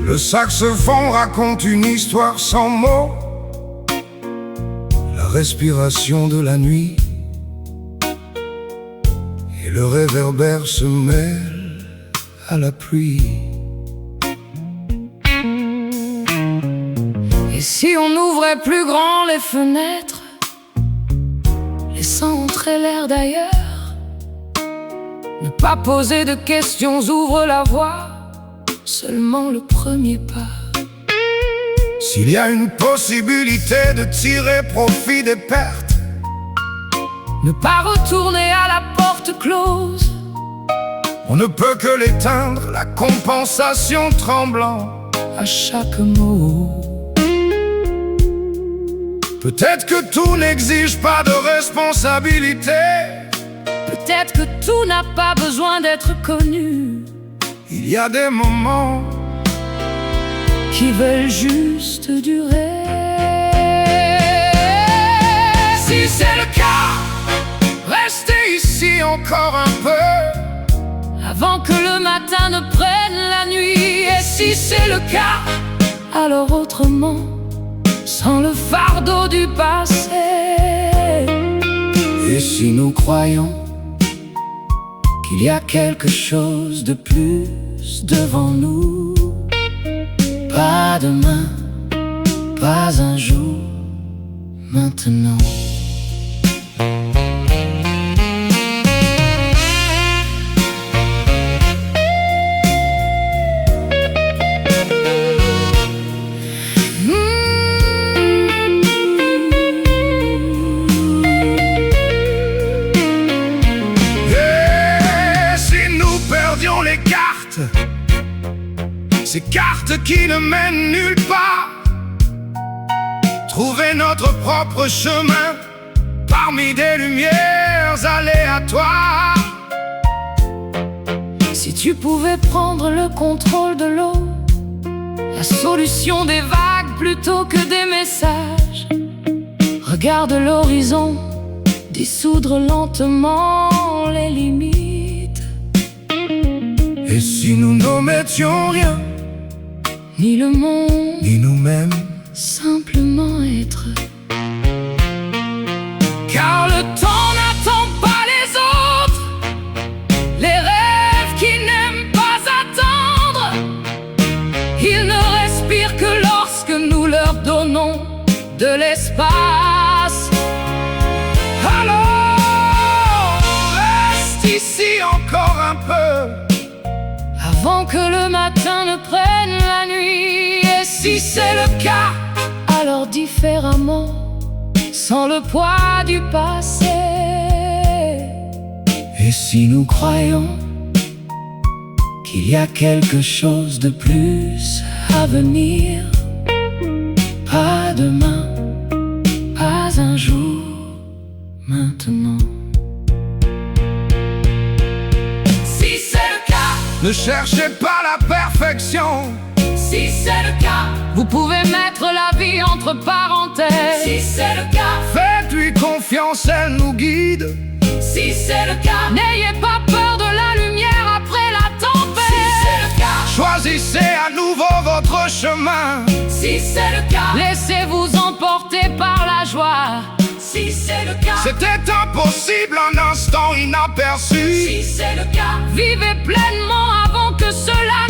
Le saxophone raconte une histoire sans mots, la respiration de la nuit, et le réverbère se mêle à la pluie. Et si on ouvrait plus grand les fenêtres, laissant entrer l'air d'ailleurs, ne pas poser de questions ouvre la voie, seulement le premier pas. S'il y a une possibilité de tirer profit des pertes, ne pas retourner à la porte close, on ne peut que l'éteindre, la compensation tremblant à chaque mot. Peut-être que tout n'exige pas de responsabilité, peut-être que tout n'a pas besoin d'être connu. Il y a des moments qui veulent juste durer. Si c'est le cas, restez ici encore un peu, avant que le matin ne prenne la nuit. Et si c'est le cas, alors autrement, sans le fardeau du passé. Et si nous croyons qu'il y a quelque chose de plus devant nous, pas demain, pas un jour, maintenant. Les cartes, ces cartes qui ne mènent nulle part, trouver notre propre chemin parmi des lumières aléatoires. Si tu pouvais prendre le contrôle de l'eau, la solution des vagues plutôt que des messages, regarde l'horizon, dissoudre lentement les limites. Et si nous n'omettions rien, ni le monde, ni nous-mêmes, simplement être. Car le temps n'attend pas les autres, les rêves qui n'aiment pas attendre, ils ne respirent que lorsque nous leur donnons de l'espace. Alors reste ici encore un peu, avant que le matin ne prenne la nuit. Et si c'est le cas, alors différemment, sans le poids du passé. Et si nous croyons qu'il y a quelque chose de plus à venir, pas demain, pas un jour, maintenant. Ne cherchez pas la perfection. Si c'est le cas, vous pouvez mettre la vie entre parenthèses. Si c'est le cas, faites-lui confiance, elle nous guide. Si c'est le cas, n'ayez pas peur de la lumière après la tempête. Si c'est le cas, choisissez à nouveau votre chemin. Si c'est le cas, laissez-vous emporter par la joie. Si c'est le cas, c'était impossible, un instant inaperçu. Si c'est le cas, vivez pleinement avant que cela